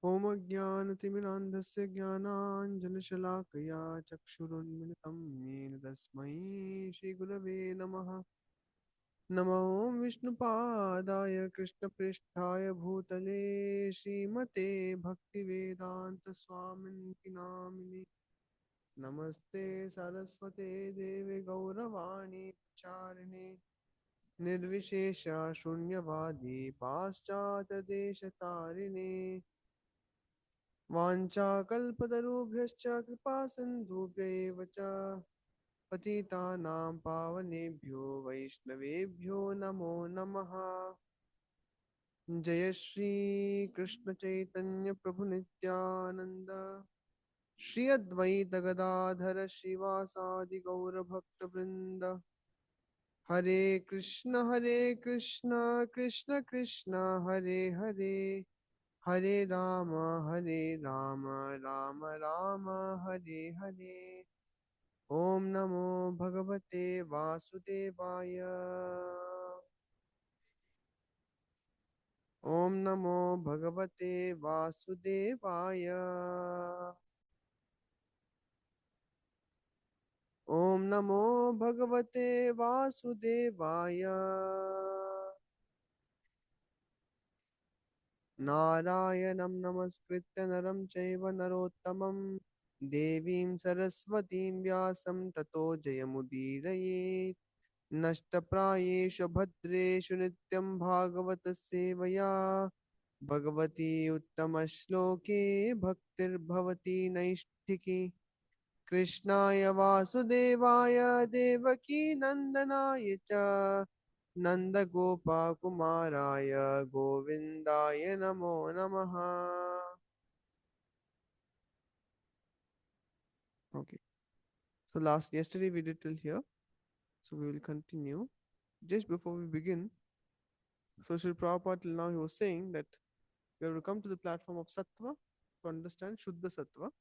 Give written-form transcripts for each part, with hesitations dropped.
ॐ अज्ञानतिमिरान्धस्य ज्ञानाञ्जनशलाकया चक्षुरुन्मिलितं येन तस्मै श्रीगुरवे नमः। नमो विष्णुपादाय कृष्णपृष्ठाय भूतले श्रीमते भक्तिवेदान्तस्वामिनिति नामिने। नमस्ते सरस्वते देवे गौरवाणी प्रचारिणे निर्विशेष शून्यवादी पाश्चात्यदेशतारिणे वाञ्छाकल्पतरुभ्यश्च कृपासिन्धुभ्य एव च पतितानां पावनेभ्यो वैष्णवेभ्यो नमो नमः। जय श्री कृष्ण चैतन्य प्रभु नित्यानंद, श्री अद्वैत गदाधर श्रीवासादि गौर भक्त वृंद। हरे कृष्ण कृष्ण कृष्ण हरे हरे, हरे राम राम राम हरे हरे। ओम नमो भगवते वासुदेवाय। ओम नमो भगवते वासुदेवाय। ओम नमो भगवते वासुदेवाय। नारायणं नमस्कृत्य नरं चैव नरोत्तमं देवीं सरस्वतीं व्यासं ततो जयमुदीरयेत्। नष्टप्रायेषु भद्रेषु नित्यं भागवत सेवया भगवती उत्तमश्लोके भक्तिर्भवती नैष्ठिकी। कृष्णाय वासुदेवाय देवकी नन्दनाय च नन्दगोपकुमाराय गोविन्दाय नमो नमः। Okay, so last yesterday we did till here, so we will continue. Just before we begin, so Sri Prabhupada till now he was saying that we have to come to the platform of Sattva to understand Shuddha Sattva,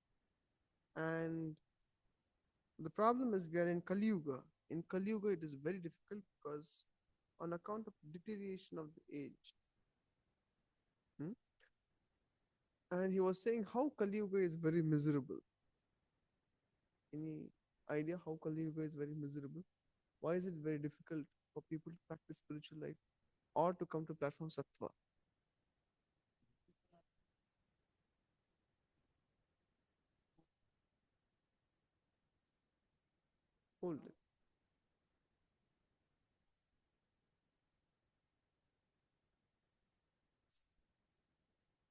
and the problem is we are in Kali Yuga. In Kali Yuga, it is very difficult because on account of deterioration of the age. Hmm? And he was saying how Kali Yuga is very miserable. Any idea how Kali Yuga is very miserable? Why is it very difficult for people to practice spiritual life or to come to platform Sattva? Hold it.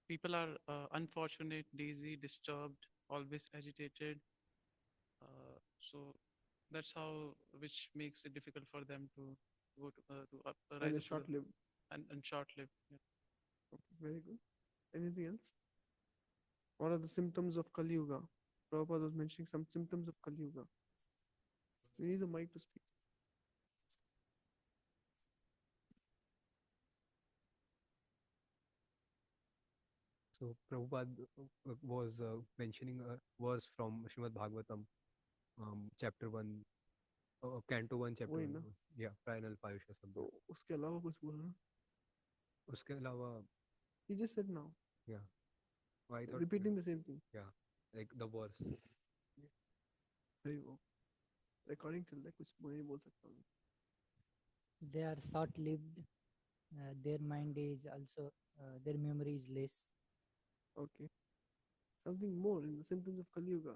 People are unfortunate, lazy, disturbed, always agitated. So that's how, which makes it difficult for them to And rise they're up to the short lived. and short-lived. Yeah. Okay, very good. Anything else? What are the symptoms of Kali Yuga? Prabhupada was mentioning some symptoms of Kali Yuga. We need the mic to speak. So Prabhupada was mentioning a verse from Srimad Bhagavatam, chapter 1, canto 1, chapter वही 1. ना, Yeah, Pranal Payusha तो Sabda. उसके अलावा कुछ बोलना. उसके अलावा, He just said now, yeah, I thought, repeating the same thing. yeah, like the verse. Very well. Recording till like कुछ मैं नहीं बोल सकता हूँ. They are short lived. Their mind is also, their memory is less. Okay. Something more in the symptoms of Kali Yuga.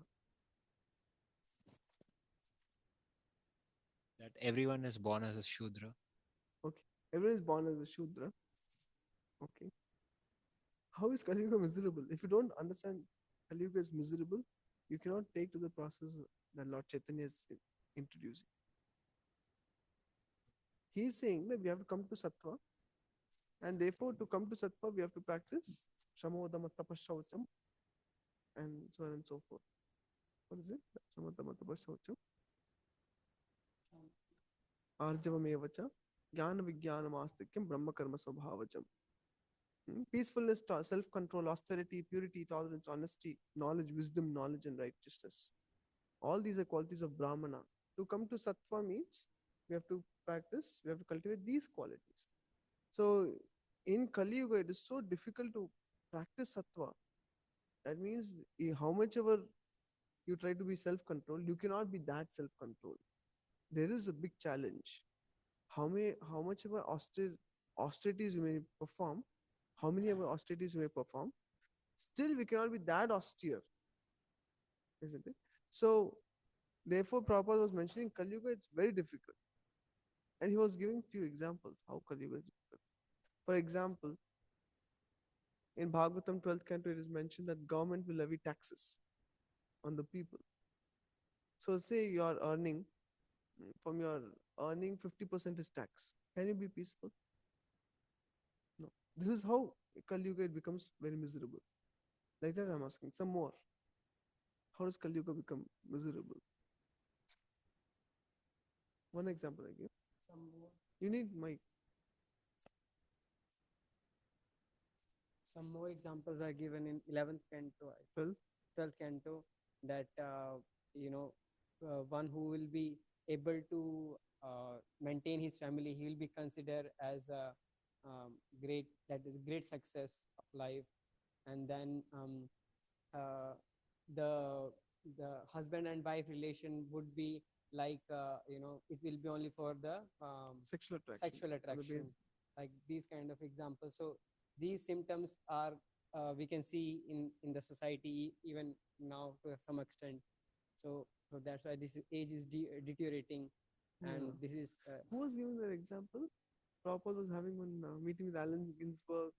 That everyone is born as a Shudra. Okay. Everyone is born as a Shudra. Okay. How is Kali Yuga miserable? If you don't understand Kali Yuga is miserable, you cannot take to the process that Lord Chaitanya is introducing. He is saying that we have to come to Sattva, and therefore to come to Sattva, we have to practice Shamodama Tapashaucham and so on and so forth. What is it? Shamodama Tapashaucham. Arjavamevacha. Jnana Vijnanam Astikyam Brahma Karma Swabhavacham. Peacefulness, self control, austerity, purity, tolerance, honesty, knowledge, wisdom, knowledge, and righteousness. All these are qualities of Brahmana. To come to Sattva means we have to practice, we have to cultivate these qualities. So in Kali Yuga, it is so difficult to practice Sattva That means how much ever you try to be self-controlled, you cannot be that self-controlled. There is a big challenge. How much ever austerities you may perform, how many ever austerities you may perform, still we cannot be that austere, isn't it? So therefore, Prabhupada was mentioning Kali Yuga, it's very difficult. And he was giving few examples how Kali Yuga is difficult. For example, in Bhagavatam 12th canto, it is mentioned that government will levy taxes on the people. So say you are earning, from your earning 50% is tax. Can you be peaceful? No. This is how Kali Yuga it becomes very miserable. Like that I'm asking some more. How does Kali Yuga become miserable? One example I give. You need mic. Some more examples are given in 11th canto, 12. 12th canto, that you know, one who will be able to maintain his family, he will be considered as a great, that is great success of life. And then uh, the husband and wife relation would be like, you know, it will be only for the Sexual attraction. sexual On the attraction, base- like these kind of examples. So these symptoms are, we can see in the society even now to some extent. So that's why this age is deteriorating, and Yeah. this is Who was giving that example? Prabhupada was having one meeting with Allen Ginsberg,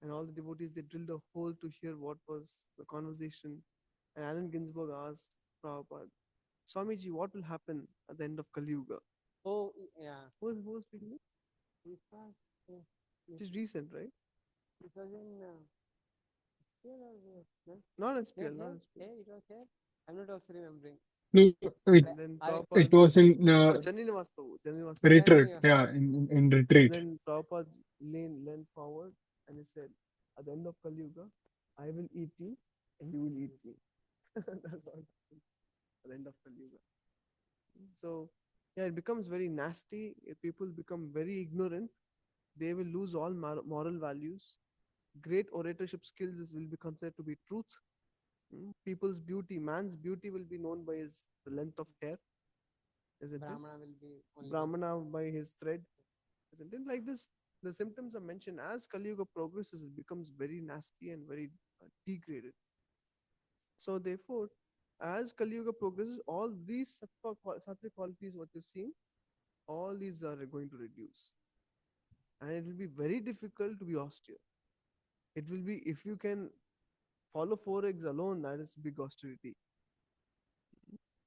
and all the devotees they drilled a hole to hear what was the conversation. And Allen Ginsberg asked Prabhupada, Swamiji, what will happen at the end of Kali Yuga? oh yeah, Who was speaking? This? it was It is recent, right? it was in here or no? Not Here, SPL, not here, SPL. here, it was here. I'm not also remembering. No, And then I Prabhupada, it was in Janninivas Prabhu, Janninivas Prabhu. retreat. Janani, Yeah, in And retreat. then Prabhupada leaned forward and he said, at the end of Kali Yuga, I will eat you and you will eat me. That's what happened at the end of Kali Yuga. So, yeah, it becomes very nasty. People become very ignorant. They will lose all moral values. Great oratorship skills will be considered to be truth. People's beauty, man's beauty will be known by his the length of hair, isn't it? Brahmana will be only Brahmana by his thread, isn't it? Like this, the symptoms are mentioned. As Kali Yuga progresses, it becomes very nasty and very degraded. So therefore, as Kali Yuga progresses, all these sattvic qualities, what you're seeing, all these are going to reduce, and it will be very difficult to be austere. It will be, if you can follow four eggs alone, that is big austerity.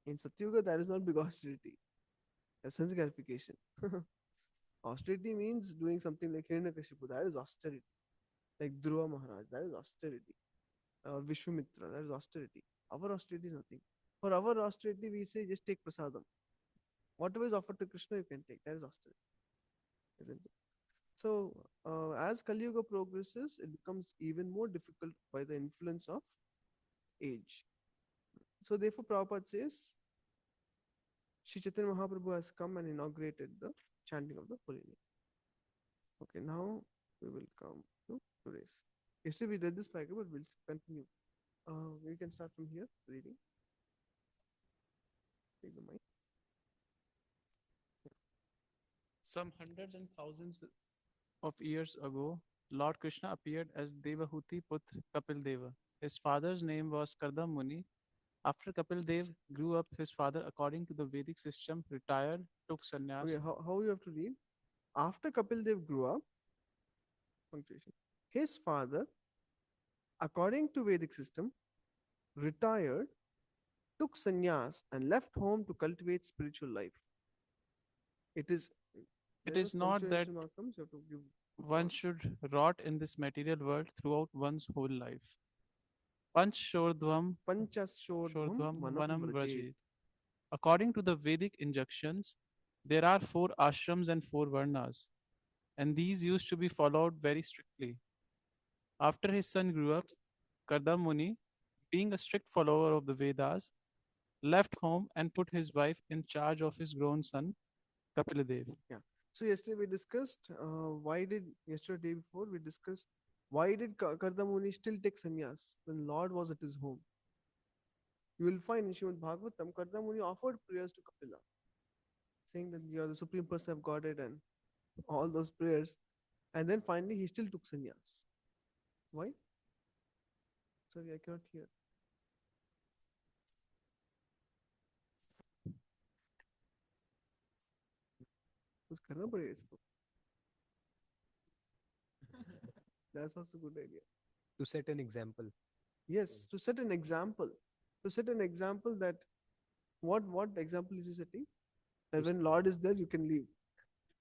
In Satyuga, that is not big austerity. That's sense gratification. Austerity means doing something like Hiranyakashipu, that is austerity. Like Dhruva Maharaj, that is austerity. Or Vishwamitra, that is austerity. Our austerity is nothing. For our austerity, we say just take prasadam. Whatever is offered to Krishna, you can take. That is austerity, isn't it? So, as Kali Yuga progresses, it becomes even more difficult by the influence of age. So, therefore, Prabhupada says, Sri Chaitanya Mahaprabhu has come and inaugurated the chanting of the holy name. Okay, now we will come to today's. Yesterday we read this paragraph, but we'll continue. We can start from here reading. Take the mic. Some hundreds and thousands of years ago, Lord Krishna appeared as Devahuti Putra Kapil Deva. His father's name was Kardam Muni. After Kapil Dev grew up, his father, according to the Vedic system, retired, took sannyas. Okay, how you have to read? After Kapil Dev grew up, punctuation, his father, according to Vedic system, retired, took sannyas, and left home to cultivate spiritual life. It is. It Wherever is not that punctuation mark comes, you have to give. one should rot in this material world throughout one's whole life. Panchshodhvam Panchashodhvam Shodhvam Vanam Vanam Vrajet. Vrajet. According to the Vedic injunctions, there are 4 ashrams and 4 varnas, and these used to be followed very strictly. After his son grew up, Kardam Muni, being a strict follower of the Vedas, left home and put his wife in charge of his grown son, Kapiladev. Yeah. So yesterday we discussed, why did yesterday day before we discussed Why did Kardamuni still take sannyas when Lord was at his home? You will find in Srimad Bhagavatam, Kardamuni offered prayers to Kapila, saying that you are the supreme person of Godhead and all those prayers. And then finally he still took sannyas. Why? Sorry, I cannot hear. कुछ करना पड़ेगा इसको. That's also a good idea. To set an example. Yes, to set an example. To set an example that what example is he setting? That To when Lord is there, you can leave.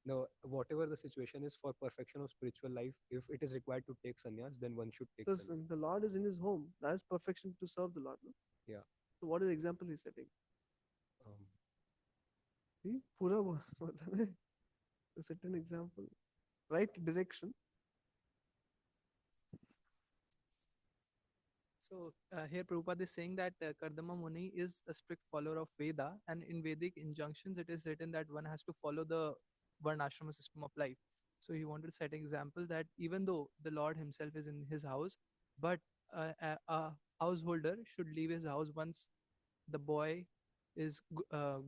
No, whatever the situation is for perfection of spiritual life, if it is required to take sannyas, then one should take Because sannyas. when the Lord is in his home, that is perfection to serve the Lord. No? Yeah. So what is the example he's setting? Um, See, पूरा बोलता है. To set an example, right direction. So here Prabhupada is saying that Kardama Muni is a strict follower of Veda, and in Vedic injunctions it is written that one has to follow the Varnashrama system of life. So he wanted to set an example that even though the Lord himself is in his house, but a householder should leave his house once the boy is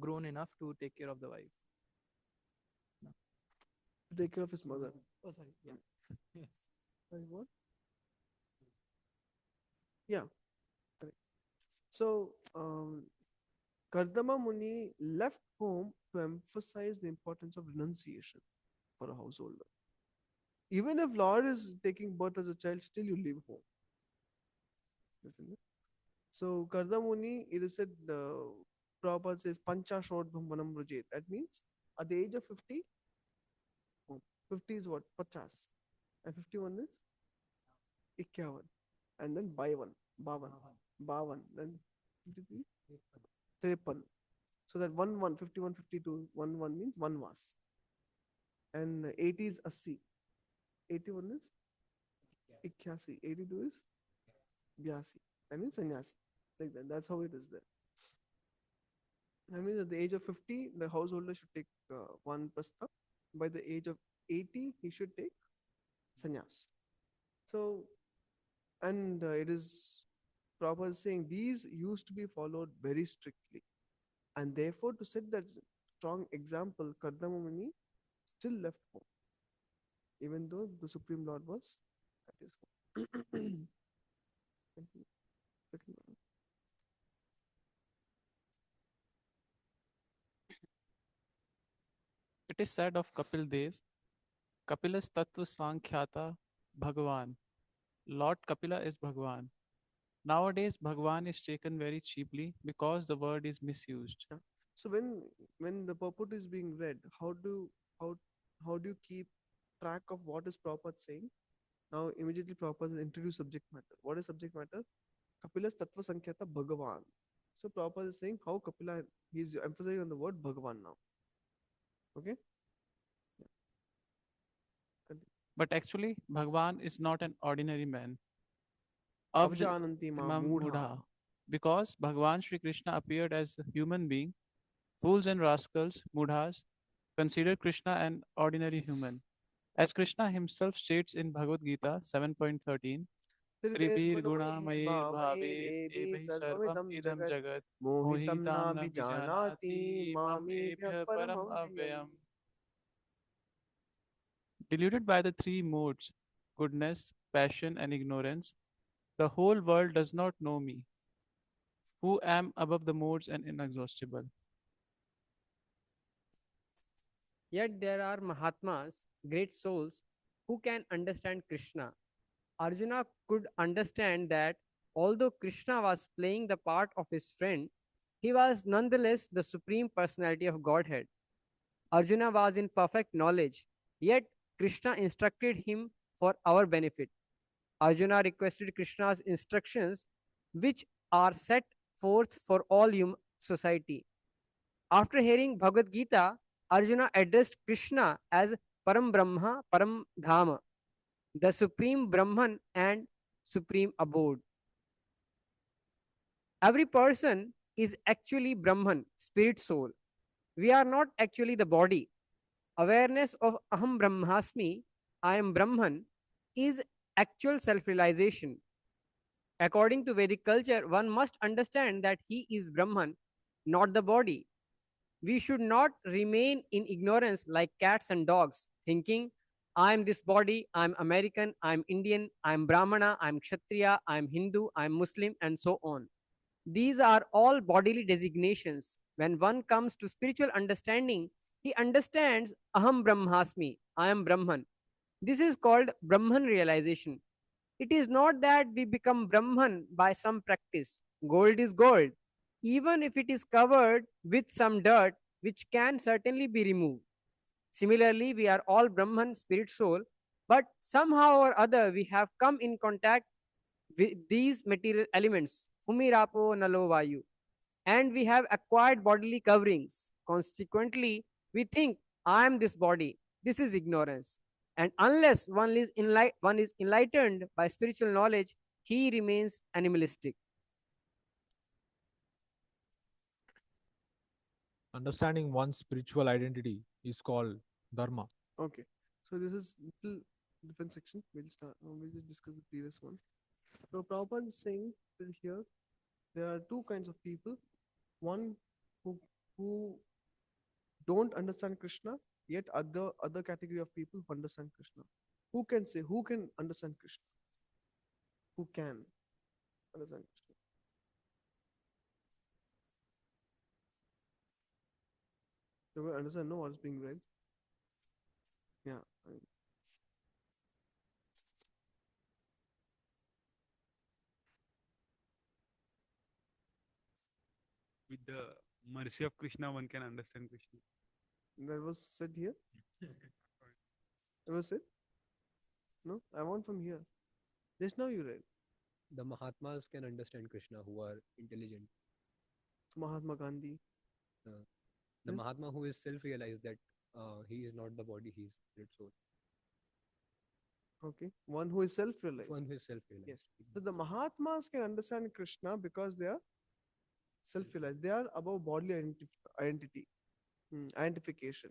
grown enough to take care of the wife. To take care of his mother. Oh, sorry. Yeah. Sorry, what? Yeah, correct. So, Kardama Muni left home to emphasize the importance of renunciation for a householder. Even if Lord is taking birth as a child, still you leave home. Isn't it? So, Kardama Muni, it is said, Prabhupada says, Pancha Shodham Vanam Vrajet. That means at the age of 50, 50 is what? Pachas. And 51 is? 51. And then Baivan, Bavan, Bavan, then 53, 53. So that 1 51 52 1 means one was. And 80 is 80. 81 is 81. 82 is 82. That means sannyasi. Like that. That's how it is there. That means at the age of 50, the householder should take one prastha. By the age of 80, he should take sannyas. So, and it is proper saying these used to be followed very strictly. And therefore, to set that strong example, Kardama Muni still left home, even though the Supreme Lord was at his home. It is said of Kapil Dev, Kapilas Tattva Sankhyata Bhagavan. Lord Kapila is Bhagavan. Nowadays, Bhagavan is taken very cheaply because the word is misused. Yeah. So when the purport is being read, how how do you keep track of what is Prabhupada saying? Now immediately Prabhupada introduce subject matter. What is subject matter? Kapila's Tattva Sankhyata Bhagavan. So Prabhupada is saying how Kapila, he's emphasizing on the word Bhagavan now. Okay? Yeah. Continue. But actually, Bhagavan is not an ordinary man. Avjananti ma Avjamam mudha. Mudha. Because Bhagavan Sri Krishna appeared as a human being, fools and rascals, mudhas, consider Krishna an ordinary human. As Krishna himself states in Bhagavad Gita 7.13, Tribhir gunamaye bhave ebhi sarvam idam jagat Mohitam mohitam na na bijanati bijanati mam mamebhya ebhya param paramam avyayam. vyayam. Deluded by the three modes, goodness, passion, and ignorance, the whole world does not know me, who am above the modes and inexhaustible. Yet there are Mahatmas, great souls, who can understand Krishna. Arjuna could understand that although Krishna was playing the part of his friend, he was nonetheless the supreme personality of Godhead. Arjuna was in perfect knowledge, yet Krishna instructed him for our benefit. Arjuna requested Krishna's instructions, which are set forth for all human society. After hearing Bhagavad Gita, Arjuna addressed Krishna as Param Brahma, Param Dhama, the supreme Brahman and supreme abode. Every person is actually Brahman, spirit soul. We are not actually the body. Awareness of Aham Brahmasmi, I am Brahman, is actual self realization. According to Vedic culture, one must understand that he is Brahman, not the body. We should not remain in ignorance like cats and dogs, thinking, I am this body, I am American, I am Indian, I am Brahmana, I am Kshatriya, I am Hindu, I am Muslim, and so on. These are all bodily designations. When one comes to spiritual understanding, he understands Aham Brahmasmi, I am Brahman. This is called Brahman realization. It is not that we become Brahman by some practice. Gold is gold, even if it is covered with some dirt, which can certainly be removed. Similarly, we are all Brahman, spirit, soul, but somehow or other we have come in contact with these material elements, Humi, Rapo, Nalo, Vayu, and we have acquired bodily coverings. Consequently, we think, I am this body. This is ignorance. And unless one is enlightened by spiritual knowledge, he remains animalistic. Understanding one's spiritual identity is called dharma. Okay. So this is little different section. We'll just discuss the previous one. So Prabhupada is saying till here there are two kinds of people. One who don't understand Krishna, yet other category of people who understand Krishna. Who can understand Krishna? Who can understand Krishna? You will understand, no, what's being read. Yeah. With the mercy of Krishna, one can understand Krishna. That was said here. That was said. No, I want from here. Just now you read. The Mahatmas can understand Krishna who are intelligent. Mahatma Gandhi. The Yeah. Mahatma who is self-realized that he is not the body, he is spirit soul. Okay. One who is self-realized. One who is self-realized. Yes. So the Mahatmas can understand Krishna because they are self-realized. They are above bodily identity, identification.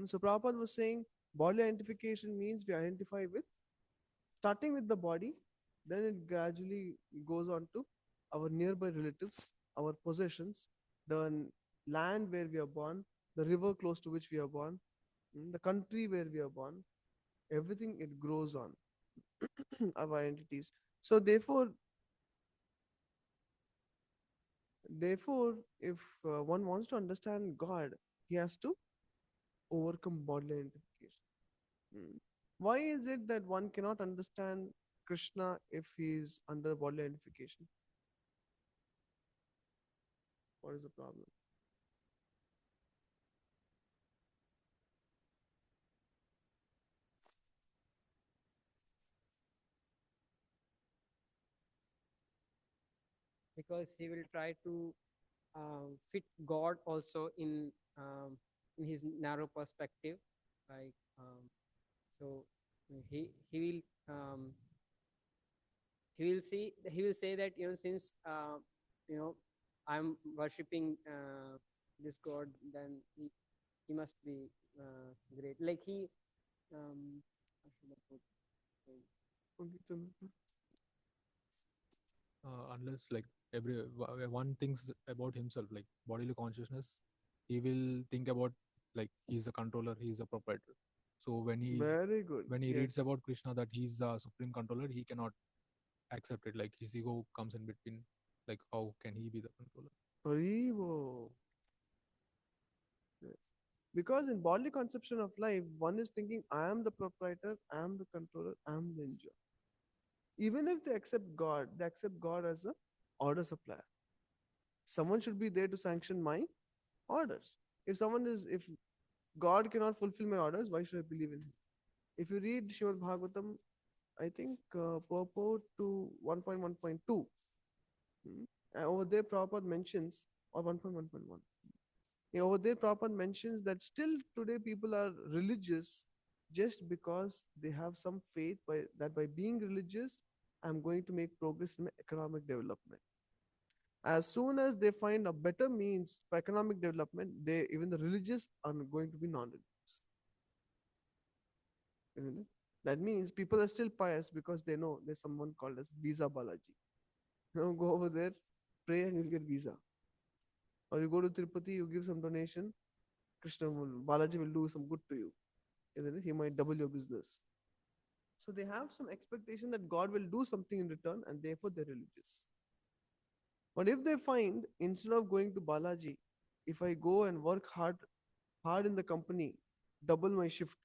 So Prabhupada was saying bodily identification means we identify with, starting with the body, then it gradually goes on to our nearby relatives, our possessions, the land where we are born, the river close to which we are born, the country where we are born, everything it grows on our identities. So therefore, if one wants to understand God, he has to overcome bodily identification. Mm. Why is it that one cannot understand Krishna if he is under bodily identification? What is the problem? Because he will try to fit God also in his narrow perspective. Like so, he will he will say that since I'm worshipping this God, then he must be great. Like he how should I put it? Okay, Chandra. Unless like one thinks about himself, like bodily consciousness, he will think about like he's a controller, he's a proprietor. So Very good. when he reads Yes. about Krishna that he's the supreme controller, he cannot accept it. Like his ego comes in between. Like how can he be the controller? Haribo. Yes. Because in bodily conception of life, one is thinking, I am the proprietor, I am the controller, I am the enjoyer. Even if they accept God as a order supplier. Someone should be there to sanction my orders. If God cannot fulfill my orders, why should I believe in him? If you read Srimad Bhagavatam, I think purport to 1.1.2, over there Prabhupada mentions, or 1.1.1. Yeah, over there, Prabhupada mentions that still today people are religious just because they have some faith that by being religious, I'm going to make progress in economic development. As soon as they find a better means for economic development, even the religious are going to be non-religious. Isn't it? That means people are still pious because they know there's someone called as Visa Balaji. Go over there, pray, and you'll get visa. Or you go to Tirupati, you give some donation, Balaji will do some good to you, isn't it? He might double your business. So they have some expectation that God will do something in return, and therefore they're religious. But if they find instead of going to Balaji, if I go and work hard in the company, double my shift,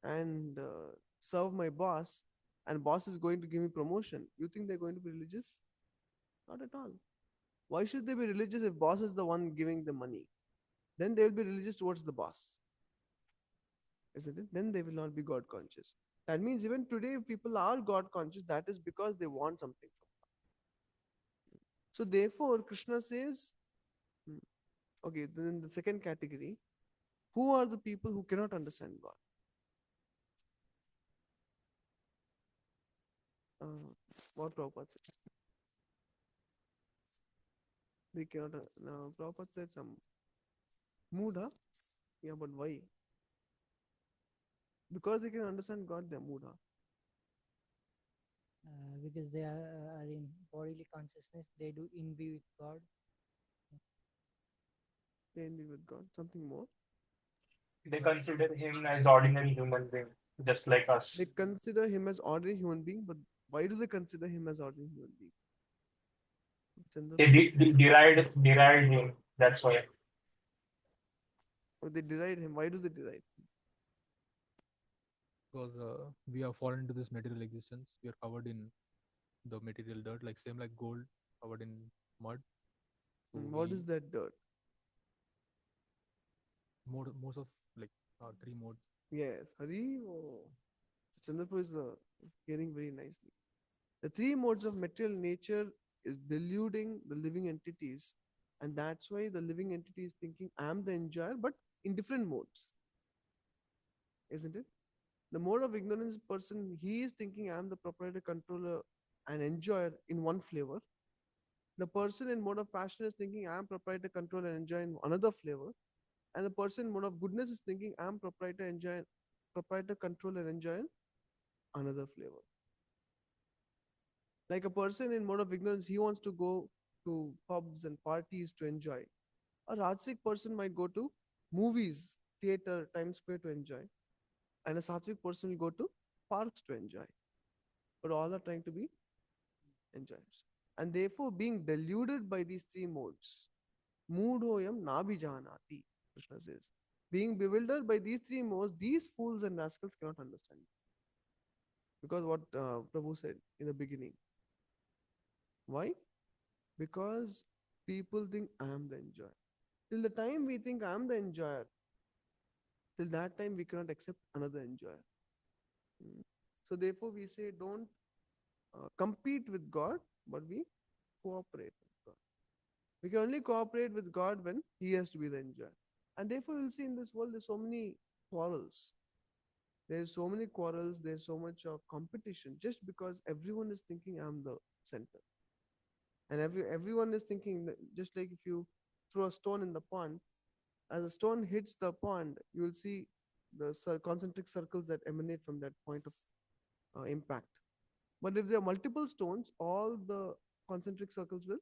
and serve my boss, and boss is going to give me promotion, you think they're going to be religious? Not at all. Why should they be religious if boss is the one giving the money? Then they will be religious towards the boss, isn't it? Then they will not be God conscious. That means even today, if people are God conscious, that is because they want something from God. So therefore, Krishna says, hmm, okay, then the second category, who are the people who cannot understand God? What Prabhupada said. They cannot, Prabhupada said some mood, huh? Yeah, but why? Because they can understand God, they're mood, huh? Because they are in bodily consciousness, they do envy with God. They envy with God. Something more. They consider him as ordinary human being, just like us. They consider him as ordinary human being, but why do they consider him as ordinary human being? Chandra, They deride him. That's why. or they deride him. Why do they deride him? Because we have fallen into this material existence. We are covered in the material dirt, like same like gold covered in mud. So What we is that dirt? most of like three modes. Yes, Hari. Oh. Chandrapur is hearing very nicely. The three modes of material nature is deluding the living entities, and that's why the living entity is thinking, I am the enjoyer, but in different modes, isn't it? The mode of ignorance person, he is thinking, I am the proprietor, controller, and enjoyer in one flavor. The person in mode of passion is thinking, I am proprietor, controller, and enjoyer in another flavor. And the person in mode of goodness is thinking, I am proprietor, controller, and enjoyer in another flavor. Like a person in mode of ignorance, he wants to go to pubs and parties to enjoy. A Rajasic person might go to movies, theater, Times Square to enjoy. And a Sattvic person will go to parks to enjoy. But all are trying to be enjoyers. And therefore, being deluded by these three modes, moodhoyam nabijanati, Krishna says. Being bewildered by these three modes, these fools and rascals cannot understand. Because what Prabhu said in the beginning. Why? Because people think I am the enjoyer. Till the time we think I am the enjoyer, till that time we cannot accept another enjoyer. So therefore we say don't compete with God, but we cooperate with God. We can only cooperate with God when He has to be the enjoyer. And therefore you'll see in this world there's so many quarrels. There's so many quarrels, there's so much of competition just because everyone is thinking I'm the center. And everyone is thinking that just like if you throw a stone in the pond, as the stone hits the pond, you will see the concentric circles that emanate from that point of impact. But if there are multiple stones, all the concentric circles will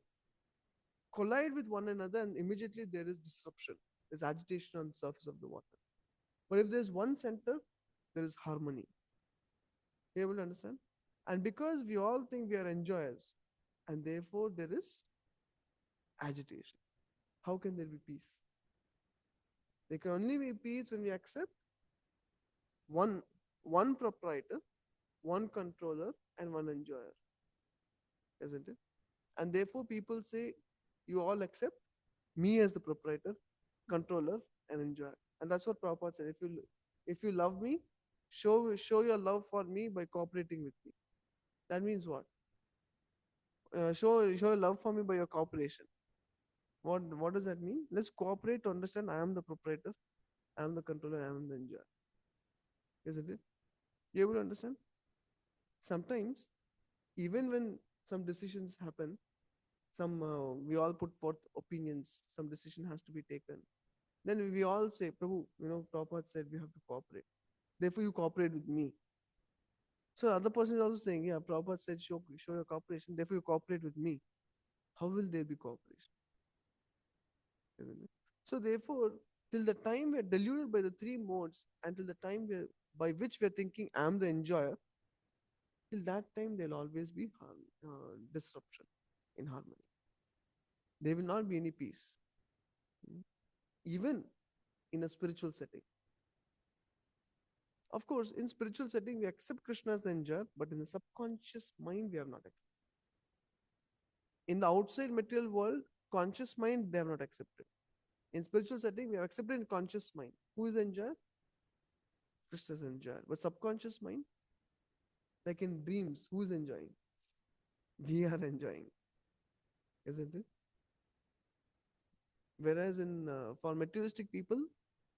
collide with one another, and immediately there is disruption. There's agitation on the surface of the water. But if there's one center, there is harmony. You able to understand? And because we all think we are enjoyers, and therefore there is agitation. How can there be peace? There can only be peace when we accept one one proprietor, one controller, and one enjoyer, isn't it? And therefore people say, you all accept me as the proprietor, controller, and enjoyer. And that's what Prabhupada said. If you love me, show your love for me by cooperating with me. That means what? Show your love for me by your cooperation. What does that mean? Let's cooperate to understand I am the proprietor, I am the controller, I am the enjoyer. Isn't it? You able to understand? Sometimes, even when some decisions happen, we all put forth opinions, some decision has to be taken. Then we all say, Prabhu, Prabhupada said we have to cooperate. Therefore, you cooperate with me. So the other person is also saying, yeah, Prabhupada said, show your cooperation, therefore you cooperate with me. How will there be cooperation? Isn't it? So therefore, till the time we are deluded by the three modes, until the time by which we are thinking I am the enjoyer, till that time there'll always be disruption in harmony. There will not be any peace, even in a spiritual setting. Of course, in spiritual setting, we accept Krishna as the enjoyer, but in the subconscious mind, we have not accepted. In the outside material world, conscious mind, they have not accepted. In spiritual setting, we have accepted in conscious mind. Who is the enjoyer? Krishna is the enjoyer. But subconscious mind, like in dreams, who is enjoying? We are enjoying, isn't it? Whereas in for materialistic people,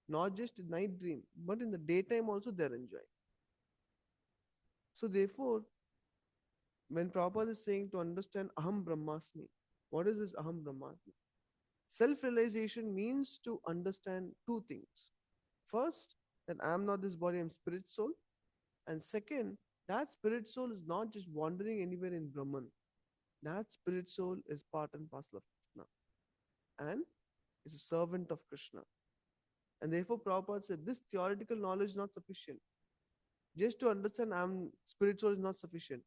not just in night dream, but in the daytime also they're enjoying. So therefore, when Prabhupada is saying to understand Aham Brahmasmi, what is this Aham Brahmasmi? Self-realization means to understand two things. First, that I am not this body, I am spirit soul. And second, that spirit soul is not just wandering anywhere in Brahman. That spirit soul is part and parcel of Krishna and is a servant of Krishna. And therefore, Prabhupada said this theoretical knowledge is not sufficient. Just to understand I am spirit soul is not sufficient.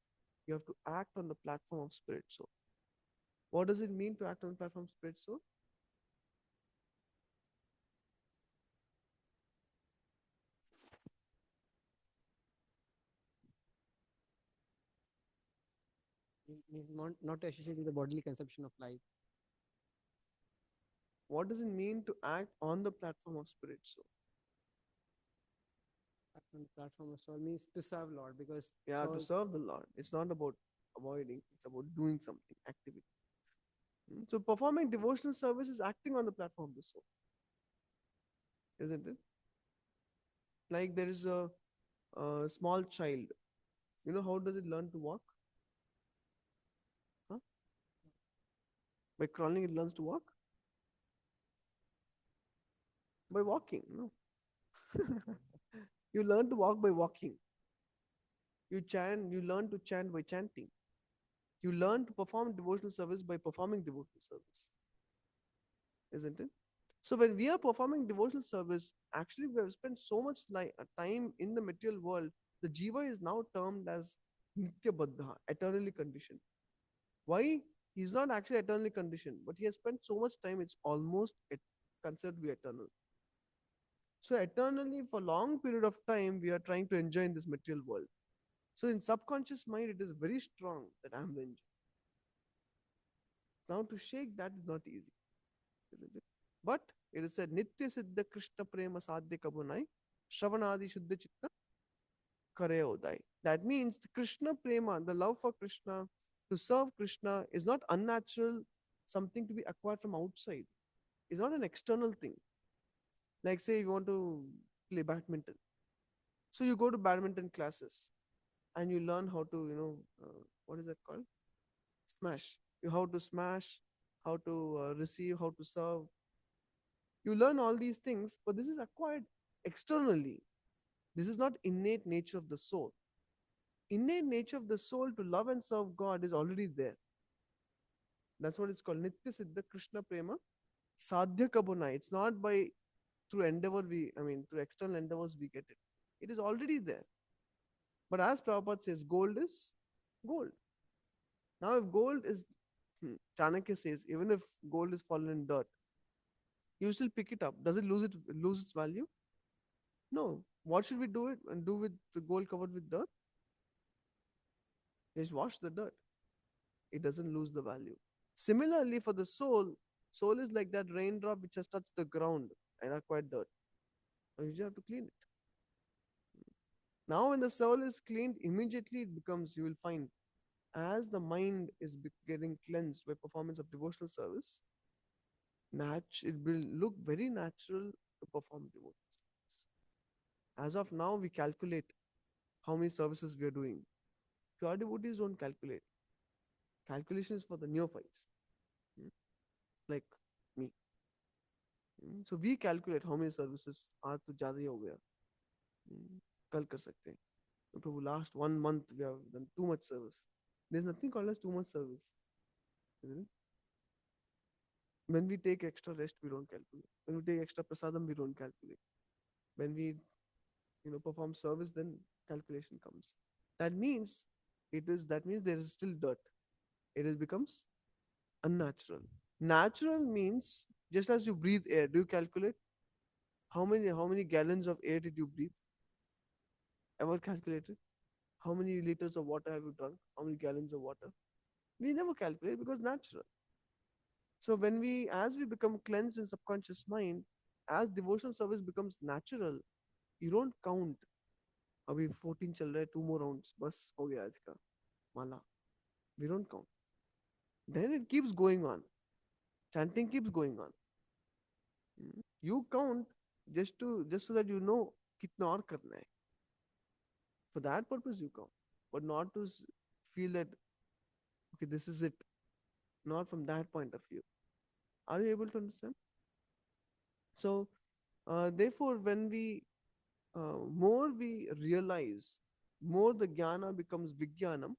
You have to act on the platform of spirit soul. What does it mean to act on the platform of spirit soul? Not to associate with the bodily conception of life. What does it mean to act on the platform of spirit soul? On the platform of soul means to serve Lord, because Yeah, to souls, serve the Lord. It's not about avoiding, it's about doing something, activity. So performing devotional service is acting on the platform of the soul, isn't it? Like there is a small child. You know how does it learn to walk? Huh? By crawling, it learns to walk? By walking, no. You learn to walk by walking. You learn to chant by chanting. You learn to perform devotional service by performing devotional service, isn't it? So when we are performing devotional service, actually we have spent so much time in the material world. The jiva is now termed as nitya baddha, eternally conditioned. Why? He's not actually eternally conditioned, but he has spent so much time. It's almost considered to be eternal. So eternally, for long period of time, we are trying to enjoy in this material world. So in subconscious mind, it is very strong that I am the enjoy. Now to shake that is not easy, isn't it? But it is said Nitya Siddha Krishna Prema Sadhya Kabunai Shravanadi Shuddha Chitta Kare Odai. That means the Krishna Prema, the love for Krishna, to serve Krishna is not unnatural, something to be acquired from outside. It's not an external thing. Like say you want to play badminton. So you go to badminton classes and you learn how to, what is that called? Smash. You how to smash, how to receive, how to serve. You learn all these things, but this is acquired externally. This is not innate nature of the soul. Innate nature of the soul to love and serve God is already there. That's what it's called. Nitya Siddha Krishna Prema Sadhya Kabuna. It's not by through endeavor through external endeavors we get it. It is already there. But as Prabhupada says, gold is gold. Now if gold is Chanakya says, even if gold is fallen in dirt, you still pick it up. Does it lose its value? No. What should we do it and do with the gold covered with dirt? Just wash the dirt. It doesn't lose the value. Similarly, for the soul is like that raindrop which has touched the ground and acquired dirt. Now you just have to clean it. Now, when the soul is cleaned, immediately it becomes, you will find, as the mind is getting cleansed by performance of devotional service, it will look very natural to perform devotional service. As of now, we calculate how many services we are doing. Pure devotees don't calculate. Calculation is for the neophytes, like me. So we calculate how many services आज तो ज़्यादा ही हो गया, कल कर सकते हैं. Prabhu, last 1 month we have done too much service. There's nothing called as too much service, isn't it? When we take extra rest, we don't calculate. When we take extra prasadam, we don't calculate. When we, perform service, then calculation comes. That means that means there is still dirt. It is becomes unnatural. Natural means just as you breathe air, do you calculate how many gallons of air did you breathe? Ever calculated? How many liters of water have you drunk? How many gallons of water? We never calculate because natural. So as we become cleansed in subconscious mind, as devotional service becomes natural, you don't count. अभी 14 चल रहा है, 2 more rounds, बस हो गया आज का माला. We don't count. Then it keeps going on. Chanting keeps going on. You count just so that you know कितना और करना है. For that purpose you count, but not to feel that okay, this is it. Not from that point of view. Are you able to understand? So, therefore, when more we realize, more the jnana becomes vijnanam,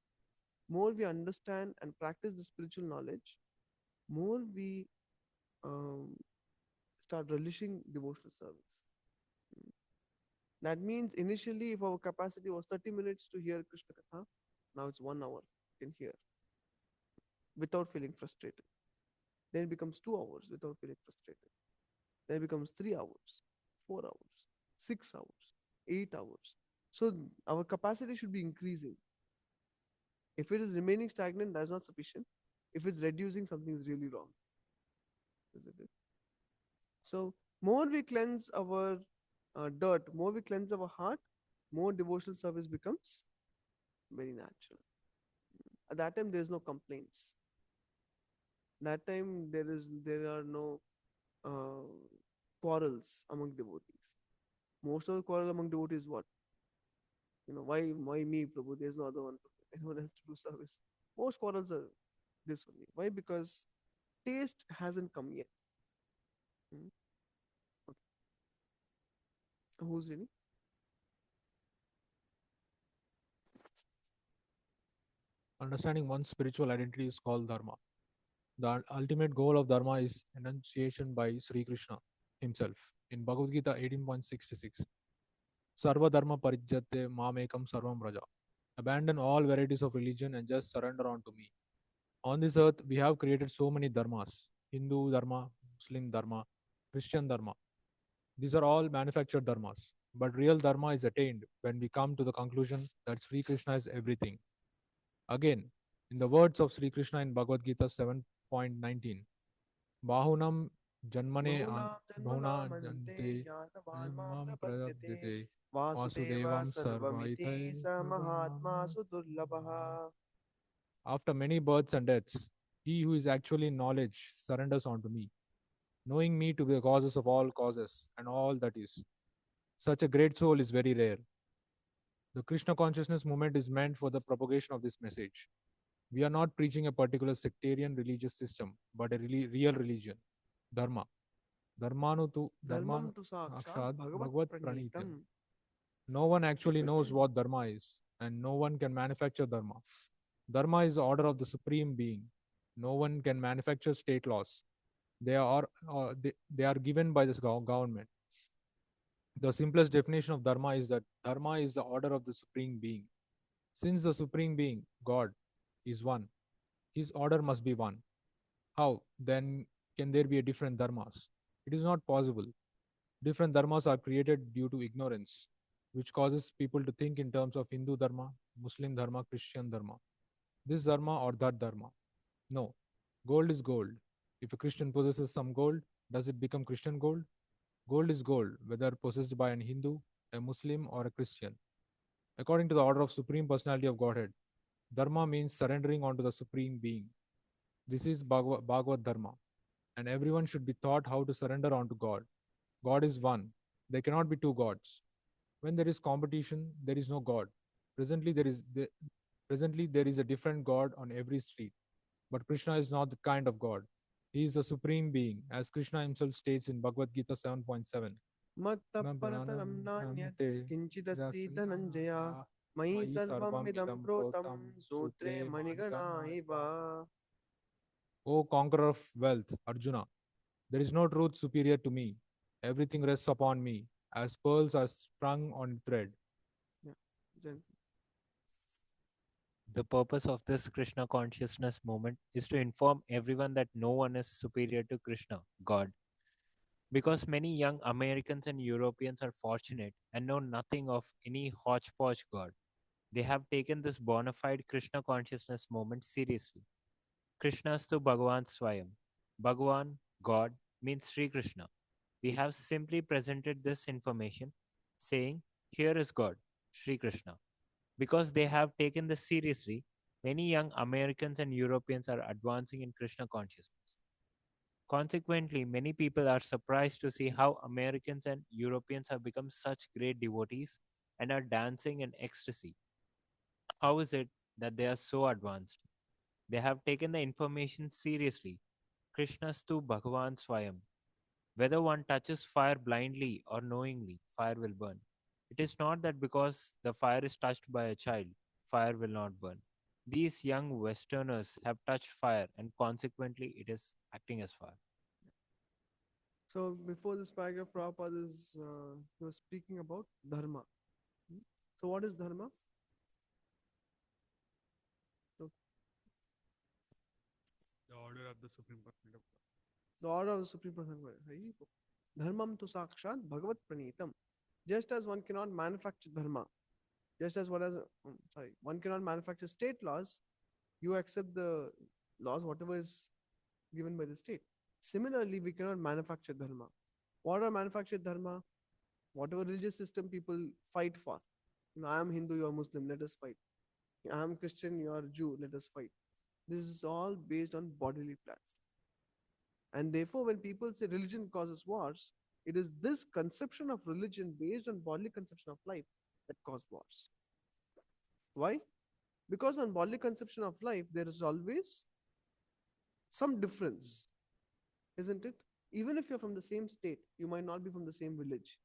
more we understand and practice the spiritual knowledge, more we um, start relishing devotional service. That means initially, if our capacity was 30 minutes to hear Krishna Katha, now it's 1 hour you can hear without feeling frustrated. Then it becomes 2 hours without feeling frustrated. Then it becomes 3 hours, 4 hours, 6 hours, 8 hours. So our capacity should be increasing. If it is remaining stagnant, that's not sufficient. If it's reducing, something is really wrong. Isn't it? So more we cleanse our dirt, more we cleanse our heart, more devotional service becomes very natural. At that time, there is no complaints. That time, there are no uh, quarrels among devotees. Most of the quarrel among devotees is what? Why me, Prabhu? There's no other one. Anyone else to do service. Most quarrels are this only. Why? Because taste hasn't come yet. Hmm? Okay. Who's reading? Understanding one's spiritual identity is called dharma. The ultimate goal of dharma is enunciation by Sri Krishna himself. In Bhagavad Gita 18.66, Sarva dharma parijyate mamekam sarvam raja. Abandon all varieties of religion and just surrender unto me. On this earth, we have created so many dharmas: Hindu dharma, Muslim dharma, Christian dharma. These are all manufactured dharmas. But real dharma is attained when we come to the conclusion that Sri Krishna is everything. Again, in the words of Sri Krishna in Bhagavad Gita 7.19, Bahunam Janmane Bahuna Bahuna janmanante Jante jnanavan mam Mam prapadyate Pradapyate Vasudeva Vasudevam sarvamiti Sarvaitai sa mahatma Sarvama. sudurlabha. After many births and deaths, he who is actually in knowledge surrenders unto me, knowing me to be the causes of all causes and all that is. Such a great soul is very rare. The Krishna consciousness movement is meant for the propagation of this message. We are not preaching a particular sectarian religious system, but a real religion, Dharma. Dharmanu tu Dharmam Dharman tu sakshat Akshad bhagavat Bhagavad Pranityam. pranitam. No one actually knows what Dharma is, and no one can manufacture Dharma. Dharma is the order of the Supreme Being. No one can manufacture state laws. They are given by this government. The simplest definition of Dharma is that Dharma is the order of the Supreme Being. Since the Supreme Being, God, is one, his order must be one. How then can there be a different dharmas? It is not possible. Different dharmas are created due to ignorance, which causes people to think in terms of Hindu dharma, Muslim dharma, Christian dharma. This dharma or that dharma. No. Gold is gold. If a Christian possesses some gold, does it become Christian gold? Gold is gold, whether possessed by an Hindu, a Muslim, or a Christian. According to the order of Supreme Personality of Godhead, Dharma means surrendering onto the Supreme Being. This is Bhagavad Dharma, and everyone should be taught how to surrender onto God. God is one. There cannot be two gods. When there is competition, there is no God. Presently, there is a different God on every street. But Krishna is not the kind of God. He is the supreme being, as Krishna himself states in Bhagavad Gita 7.7. Matta parataram nanyat kinchidasti dhananjaya मयि मयि सर्वम् सर्वम् इदं idam प्रोतं protam सूत्रे sutre मणिगणा manigana इव. iva. O conqueror of wealth, Arjuna, there is no truth superior to me. Everything rests upon me, as pearls are strung on thread. Yeah. Then, The purpose of this Krishna consciousness movement is to inform everyone that no one is superior to Krishna, God. Because many young Americans and Europeans are fortunate and know nothing of any hodgepodge God, they have taken this bona fide Krishna consciousness movement seriously. Krishnastu Bhagavan Swayam. Bhagavan, God, means Sri Krishna. We have simply presented this information saying, here is God, Sri Krishna. Because they have taken this seriously, many young Americans and Europeans are advancing in Krishna consciousness. Consequently, many people are surprised to see how Americans and Europeans have become such great devotees and are dancing in ecstasy. How is it that they are so advanced? They have taken the information seriously. Krishnastu Bhagavan Swayam. Whether one touches fire blindly or knowingly, fire will burn. It is not that because the fire is touched by a child, fire will not burn. These young Westerners have touched fire and consequently it is acting as fire. so before this paragraph, Prabhupada is he was speaking about dharma. Hmm? So what is dharma? So The order of the Supreme Personality of God. the order of the Supreme Personality. Dharmam to sakshat bhagavat pranitam. Just as one cannot manufacture dharma, just as one cannot manufacture state laws, you accept the laws whatever is given by the state. Similarly, we cannot manufacture dharma. What are manufactured dharma? Whatever religious system people fight for. I am Hindu, you are Muslim, let us fight. I am Christian, you are Jew, let us fight. This is all based on bodily platform. And therefore, when people say religion causes wars, it is this conception of religion based on bodily conception of life that cause wars. Why? Because on bodily conception of life, there is always some difference, isn't it? Even if you're from the same state, you might not be from the same village.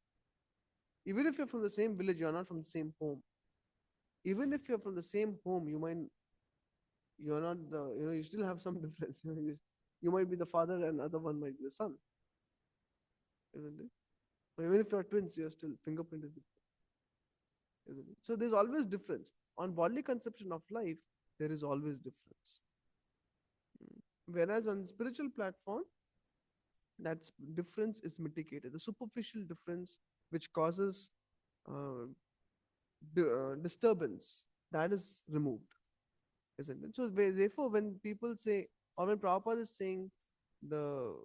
Even if you're from the same village, you're not from the same home. Even if you're from the same home, you're not you still have some difference. You might be the father and other one might be the son, isn't it? Or even if you're twins, you're still fingerprinted, isn't it? So there's always difference. On bodily conception of life, there is always difference. Whereas on spiritual platform, that difference is mitigated. The superficial difference which causes uh, disturbance, that is removed, isn't it? So therefore, when people say, or when Prabhupada is saying the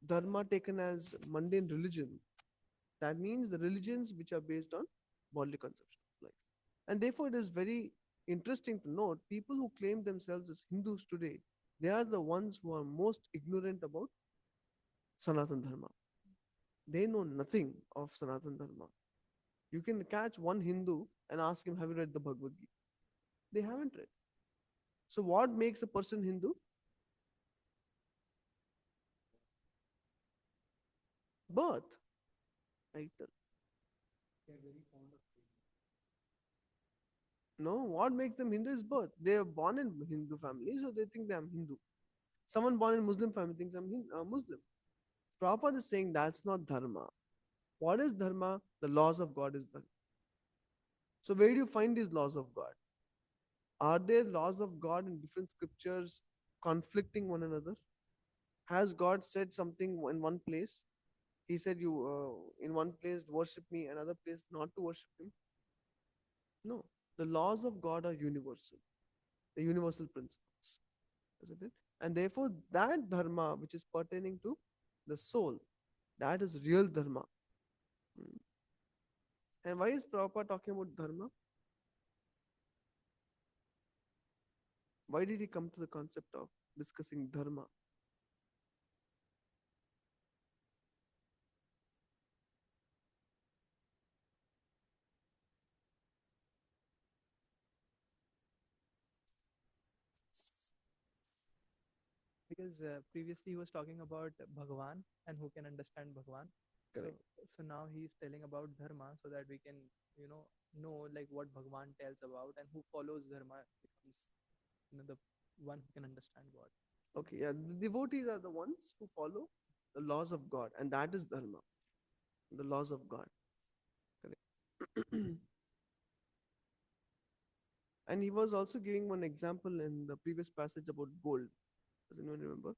dharma taken as mundane religion, that means the religions which are based on bodily conception of life. And therefore, it is very interesting to note people who claim themselves as Hindus today, they are the ones who are most ignorant about Sanatan Dharma. They know nothing of Sanatan Dharma. You can catch one Hindu and ask him, have you read the Bhagavad Gita? They haven't read. So, what makes a person Hindu? Birth, title. No, what makes them Hindu is birth. They are born in Hindu family, so they think they are Hindu. Someone born in Muslim family thinks I'm Muslim. Prabhupada is saying that's not dharma. What is dharma? The laws of God is dharma. So where do you find these laws of God? Are there laws of God in different scriptures conflicting one another? Has God said something in one place? He said you in one place worship me, another place not to worship him. No, the laws of God are universal, the universal principles, isn't it? And therefore, that dharma which is pertaining to the soul, that is real dharma. Hmm. And why is Prabhupada talking about dharma? Why did he come to the concept of discussing dharma? Because previously he was talking about Bhagavan and who can understand Bhagavan. So Correct. so now he's telling about dharma so that we can know like what Bhagwan tells about, and who follows dharma becomes the one who can understand God. Okay, yeah, the devotees are the ones who follow the laws of God, and that is dharma, the laws of God. Correct. And he was also giving one example in the previous passage about gold. Does anyone remember?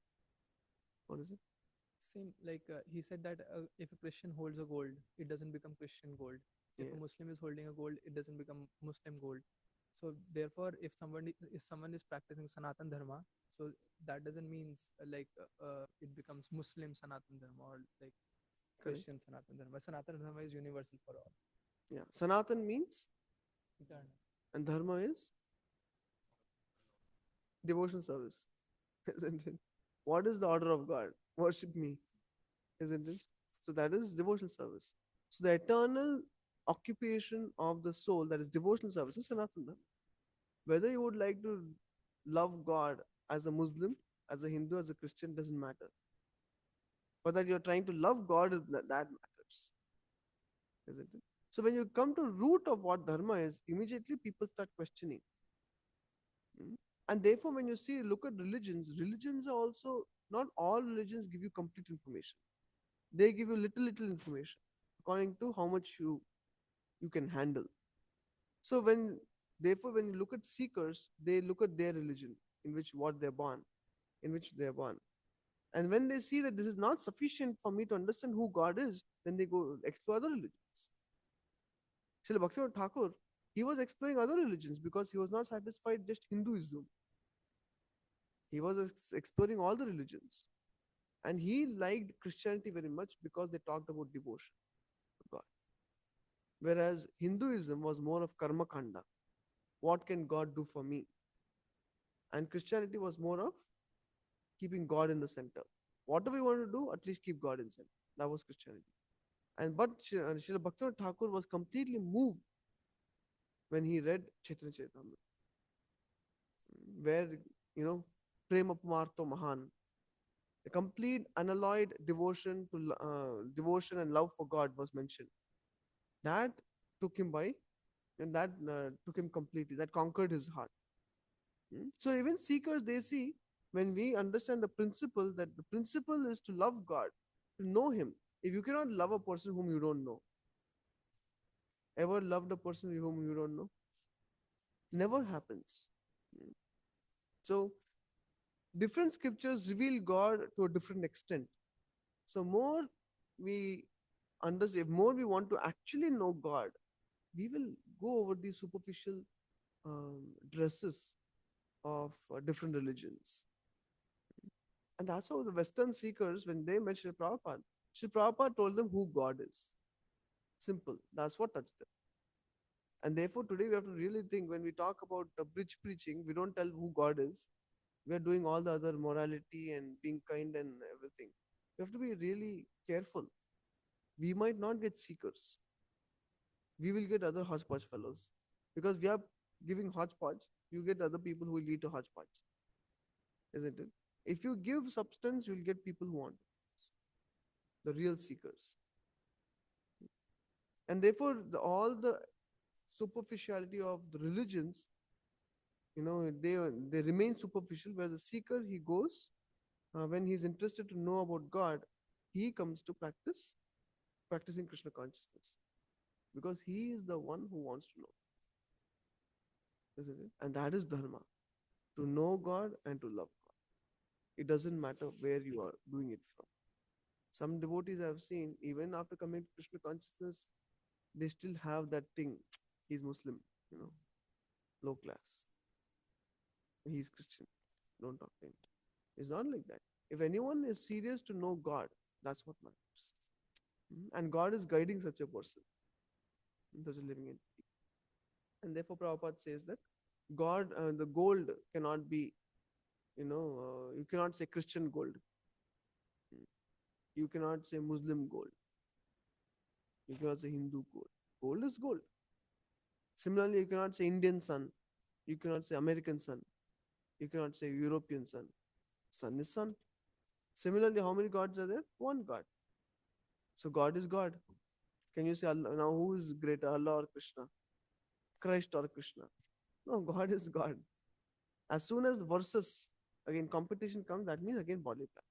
What is it? Same, like he said that if a Christian holds a gold, it doesn't become Christian gold. If Yeah. a Muslim is holding a gold, it doesn't become Muslim gold. So therefore, if someone is practicing Sanatan Dharma, so that doesn't mean it becomes Muslim Sanatan Dharma or like Correct. Christian Sanatan Dharma. Sanatan Dharma is universal for all. Yeah. Sanatan means, Eternal. and dharma is devotion service, isn't it? What is the order of God? Worship me, isn't it? So that is devotional service. So the eternal occupation of the soul, that is devotional service, is Sanatan Dharma. Whether you would like to love God as a Muslim, as a Hindu, as a Christian, doesn't matter. But that you're trying to love God, that matters, isn't it? So when you come to root of what dharma is, immediately people start questioning. Mm. And therefore, when you see, look at religions, religions are also, not all religions give you complete information. They give you little information according to how much you can handle. So therefore, when you look at seekers, they look at their religion, in which what they're born, in which they're born. And when they see that this is not sufficient for me to understand who God is, then they go explore other religions. Srila Bhaktivinoda Thakur, he was exploring other religions because he was not satisfied just Hinduism. He was exploring all the religions. And he liked Christianity very much because they talked about devotion to God. Whereas Hinduism was more of karma kanda. What can God do for me? And Christianity was more of keeping God in the center. Whatever you want to do, at least keep God in center. That was Christianity. But Srila Bhaktivinoda Thakur was completely moved when he read Chaitanya Charitamrita, where, Prema Pumarto Mahan, a complete unalloyed devotion and love for God was mentioned. That took him by, and that took him completely. That conquered his heart. So even seekers, they see, when we understand the principle, that the principle is to love God, to know Him. If you cannot love a person whom you don't know, ever loved a person whom you don't know? Never happens. So different scriptures reveal God to a different extent. So more we understand, more we want to actually know God, we will go over these superficial dresses of different religions. And that's how the Western seekers, when they met Sri Prabhupada told them who God is. Simple. That's what touched them. And therefore, today we have to really think, when we talk about bridge preaching, we don't tell who God is. We are doing all the other morality and being kind and everything. We have to be really careful. We might not get seekers. We will get other hodgepodge fellows. Because we are giving hodgepodge, you get other people who will lead to hodgepodge. Isn't it? If you give substance, you'll get people who want the real seekers. And therefore, all the superficiality of the religions, they remain superficial. Whereas the seeker, he goes, when he's interested to know about God, he comes to practicing Krishna consciousness, because he is the one who wants to know, isn't it? And that is dharma, to know God and to love God. It doesn't matter where you are doing it from. Some devotees I've seen, even after coming to Krishna consciousness, they still have that thing. He's Muslim, low class. He's Christian. Don't talk to him. It's not like that. If anyone is serious to know God, that's what matters. And God is guiding such a person, such a living entity. And therefore, Prabhupada says that God, the gold cannot be, you cannot say Christian gold. You cannot say Muslim gold. You cannot say Hindu gold. Gold is gold. Similarly, you cannot say Indian sun. You cannot say American sun. You cannot say European sun. Sun is sun. Similarly, how many gods are there? One God. So God is God. Can you say Allah? Now who is greater, Allah or Krishna? Christ or Krishna. No, God is God. As soon as versus, again, competition comes, that means again body plan.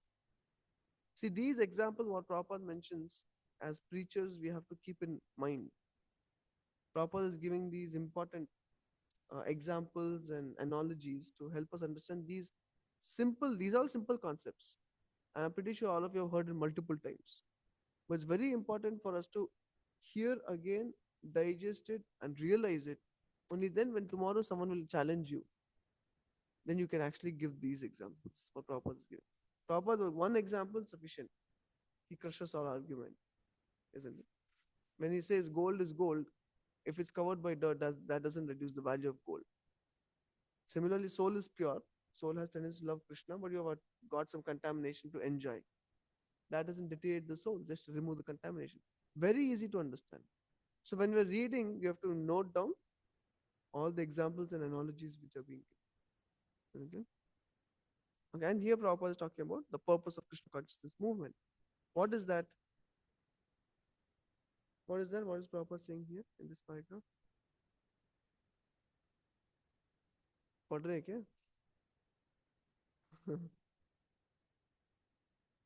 See, these examples, what Prabhupada mentions, as preachers, we have to keep in mind. Prabhupada is giving these important examples and analogies to help us understand these are all simple concepts. And I'm pretty sure all of you have heard it multiple times. But it's very important for us to hear again, digest it, and realize it. Only then, when tomorrow someone will challenge you, then you can actually give these examples what Prabhupada is giving. Prabhupada, one example sufficient. He crushes our argument, isn't it? When he says gold is gold, if it's covered by dirt, that doesn't reduce the value of gold. Similarly, soul is pure. Soul has tendency to love Krishna, but you have got some contamination to enjoy. That doesn't deteriorate the soul, just remove the contamination. Very easy to understand. So when we're reading, you have to note down all the examples and analogies which are being given. Isn't it? Okay, and here Prabhupada is talking about the purpose of Krishna consciousness movement. What is that? What is that? What is Prabhupada saying here in this paragraph? पढ़ रहे हैं क्या?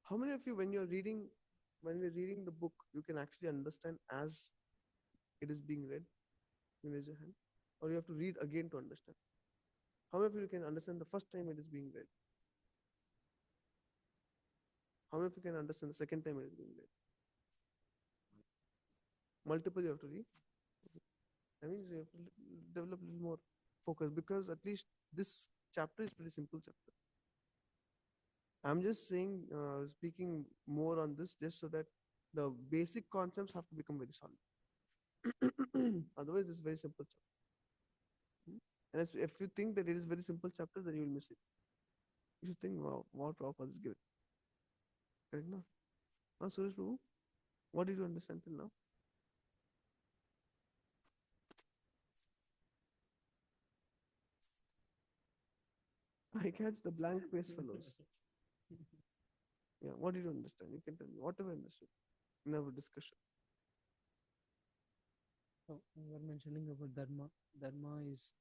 How many of you, when we're reading the book, you can actually understand as it is being read? You raise your hand. Or you have to read again to understand? How many of you can understand the first time it is being read? How many of you can understand the second time it is being read? Multiple you have to read. That means you have to develop a little more focus, because at least this chapter is pretty simple chapter. I'm just saying, speaking more on this just so that the basic concepts have to become very solid. Otherwise, it's very simple chapter. And if you think that it is very simple chapter, then you will miss it. You should think, wow, what Prabhupada is given. Correct now? Now, Suresh Prabhu, what did you understand till now? I catch the blank face fellows. Yeah, what did you understand? You can tell me whatever you understood in our discussion. So you were mentioning about dharma. Dharma is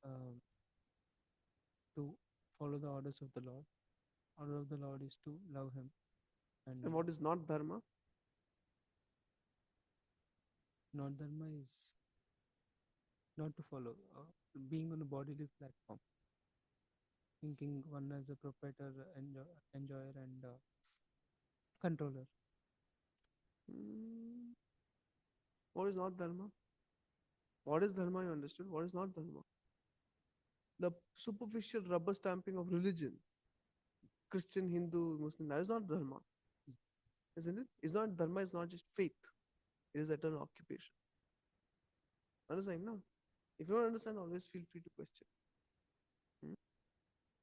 to follow the orders of the Lord. Order of the Lord is to love Him. And what is not dharma? Not dharma is not to follow. Being on a bodily platform, thinking one as a proprietor, enjoyer, and controller. What is not dharma? What is dharma? You understood? What is not dharma? The superficial rubber stamping of religion, Christian, Hindu, Muslim, that is not dharma, isn't it? It's not dharma. Is not just faith. It is eternal occupation. Understand? No. If you don't understand, always feel free to question.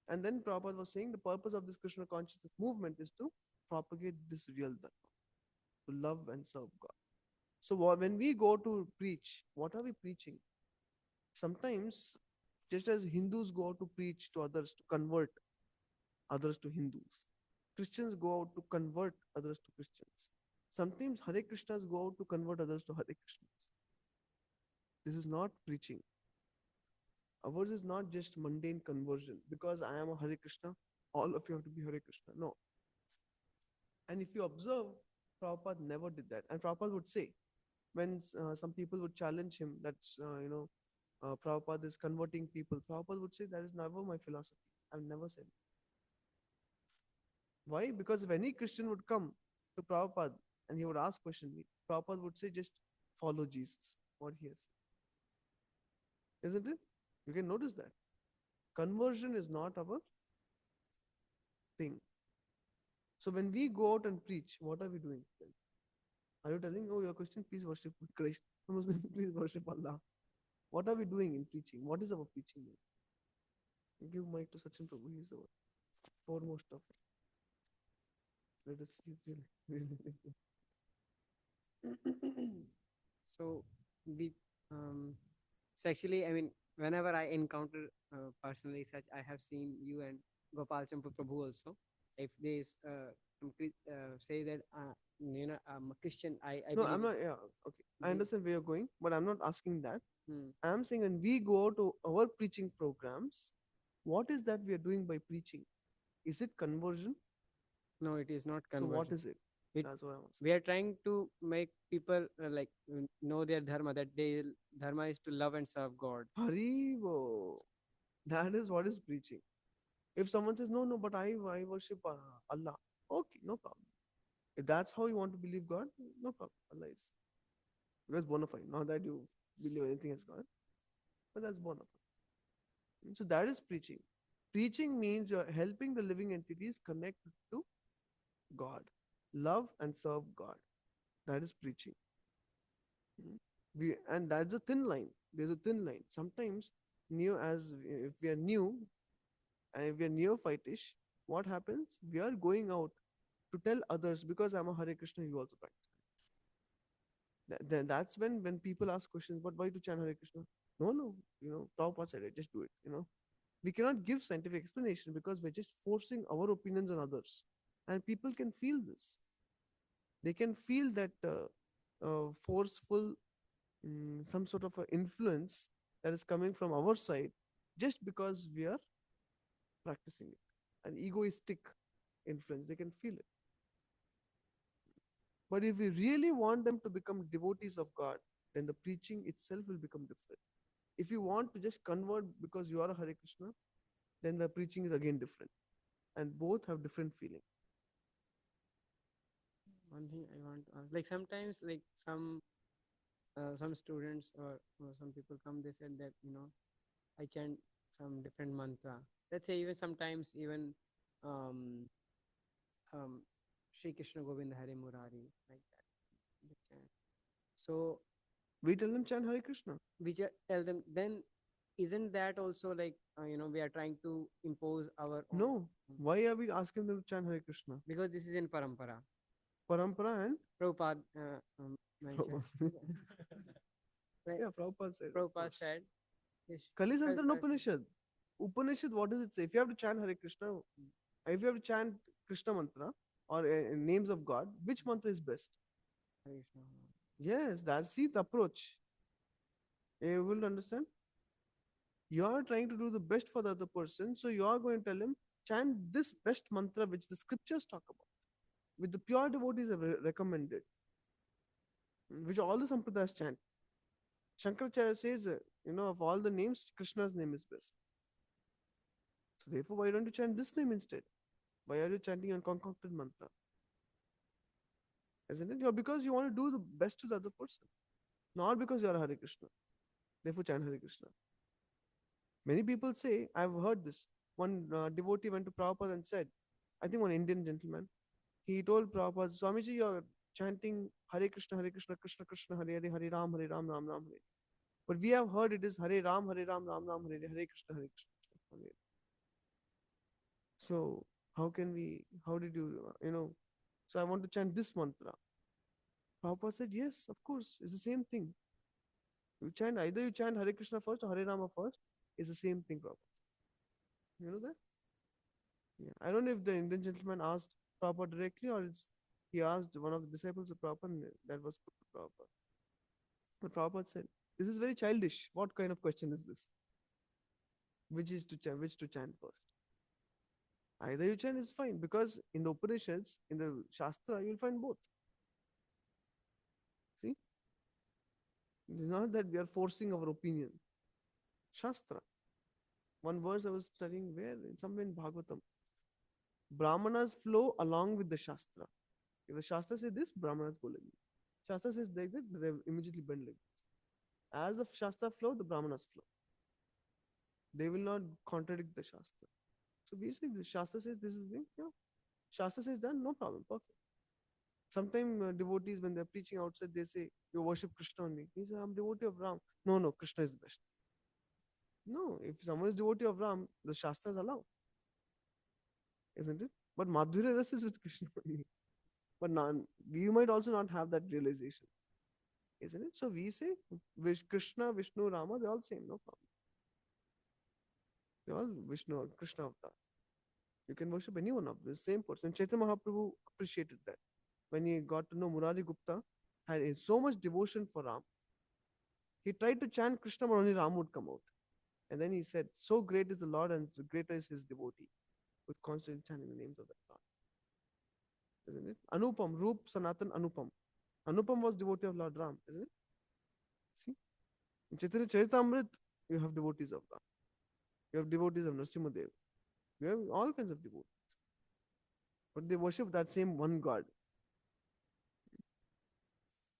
And then Prabhupada was saying the purpose of this Krishna consciousness movement is to propagate this real dharma, to love and serve God. So when we go to preach, what are we preaching? Sometimes, just as Hindus go out to preach to others to convert others to Hindus, Christians go out to convert others to Christians. Sometimes Hare Krishnas go out to convert others to Hare Krishnas. This is not preaching. Ours is not just mundane conversion. Because I am a Hare Krishna, all of you have to be Hare Krishna. No. And if you observe, Prabhupada never did that. And Prabhupada would say, when some people would challenge him that, Prabhupada is converting people, Prabhupada would say, that is never my philosophy. I've never said it. Why? Because if any Christian would come to Prabhupada and he would ask question, Prabhupada would say, just follow Jesus, what he has said. Isn't it? You can notice that. Conversion is not our thing. So when we go out and preach, what are we doing then? Are you telling, oh, you're a Christian, please worship Christ. Muslim, please worship Allah. What are we doing in preaching? What is our preaching then? Give mic to Sachin Prabhu. He's the foremost of it. Let us see. So we so actually, I mean, whenever I encounter personally such, I have seen you and Gopal Champu Prabhu also. if they say that I'm a Christian, I No, believe I'm in. not. Yeah, okay. I They, understand where you're going, but I'm not asking that. hmm, I'm saying when we go to our preaching programs, what is that we are doing by preaching? Is it conversion? no, it is not So what conversion. is it? It That's what I'm asking. We are trying to make people know their dharma, that their dharma is to love and serve God. Haribo. That is what is preaching. If someone says, no, no, but I worship Allah. Okay, no problem. If that's how you want to believe God, no problem. Allah is. Because bona fide. Not that you believe anything as God, but that's bona fide. So that is preaching. Preaching means you're helping the living entities connect to God, love and serve God. That is preaching. Mm. And that's a thin line. There's a thin line. Sometimes new as if we are new and if we are neophytish, what happens? We are going out to tell others because I'm a Hare Krishna, you also practice. Then that's when people ask questions, but why to chant Hare Krishna? No, no, Prabhupada said it, just do it. We cannot give scientific explanation because we're just forcing our opinions on others. And people can feel this. They can feel that forceful, some sort of a influence that is coming from our side just because we are practicing it. An egoistic influence, they can feel it. But if we really want them to become devotees of God, then the preaching itself will become different. If you want to just convert because you are a Hare Krishna, then the preaching is again different. And both have different feeling. One thing I want to ask, like sometimes, like some students or some people come, they said that I chant some different mantra. Let's say even sometimes even um um Shri Krishna Govinda Hare Murari, like that they chant. So We tell them chant Hare Krishna. we just tell them, then isn't that also like we are trying to impose our own? No. Why are we asking them to chant Hare Krishna? Because this is in parampara. Parampara and Prabhupada mentioned. Right? yeah, Prabhupada said. Prabhupada said, yes, Kalisantan Kal- Upanishad. Upanishad, what does it say? If you have to chant Hare Krishna, if you have to chant Krishna mantra or names of God, which mantra is best? Hare Krishna. Yes, that's the approach. You will understand. You are trying to do the best for the other person, so you are going to tell him chant this best mantra which the scriptures talk about, which the pure devotees have recommended, which all the sampradayas chant. Shankaracharya says, of all the names, Krishna's name is best. So therefore, why don't you chant this name instead? Why are you chanting a concocted mantra? Isn't it? Because you want to do the best to the other person, not because you are Hare Krishna. Therefore, chant Hare Krishna. Many people say, I've heard this. One devotee went to Prabhupada and said, I think one Indian gentleman, he told Prabhupada, Swamiji, you're chanting Hare Krishna, Krishna Krishna, Hare Hare, Hare Ram, Ram Ram, Hare. But we have heard it is Hare Ram, Ram Ram, Hare Hare Krishna, Hare. So how did so I want to chant this mantra. Prabhupada said, yes, of course, it's the same thing. Either you chant Hare Krishna first or Hare Rama first, it's the same thing, Prabhupada. You know that? Yeah. I don't know if the Indian gentleman asked Prabhupada directly or he asked one of the disciples of Prabhupada and that was put to Prabhupada. But Prabhupada said, this is very childish. What kind of question is this? Which to chant first? Either you chant is fine because in the Upanishads, in the Shastra, you'll find both. See? It's not that we are forcing our opinion. Shastra. One verse I was studying somewhere in Bhagavatam. Brahmanas flow along with the Shastra. If the Shastra says this, Brahmanas go like this. Shastra says like that, they immediately bend like this. As the Shastra flow, the Brahmanas flow. They will not contradict the Shastra. So basically, the Shastra says this is the yeah. Shastra says that, no problem, perfect. Sometimes devotees, when they're preaching outside, they say, you worship Krishna only. He says, I'm devotee of Ram. No, no, Krishna is the best. No, if someone is devotee of Ram, the Shastras allow. Isn't it? But Madhurya Ras is with Krishna only. But we might also not have that realization. Isn't it? So we say, Krishna, Vishnu, Rama, they're all same, no problem. They're all Vishnu, Krishna avatar. You can worship any one of the same person. Chaitanya Mahaprabhu appreciated that. When he got to know Murari Gupta had so much devotion for Ram, he tried to chant Krishna, but only Ram would come out. And then he said, "So great is the Lord, and so greater is his devotee," with constantly chanting the names of that Lord. Isn't it? Anupam, Roop, Sanatan, Anupam. Anupam was devotee of Lord Ram, isn't it? See? In Chaitanya Charitamrit, you have devotees of Ram. You have devotees of Nrsimhadev. You have all kinds of devotees. But they worship that same one God.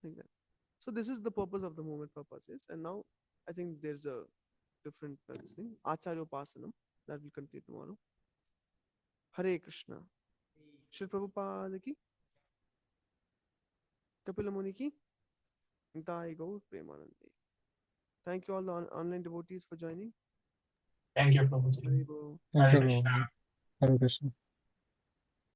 Like that. So this is the purpose of the movement purposes. And now I think there's a different this thing. Acharya Upasanam. That will continue tomorrow. Hare Krishna. Shri Prabhupada ki. Kapila Muni ki. Nitai Gaur Premanande. Thank you all the online devotees for joining. Thank you, Prabhuji. Hare Bo. Hare Thank you, Krishna. Prabhuji. Hare Krishna.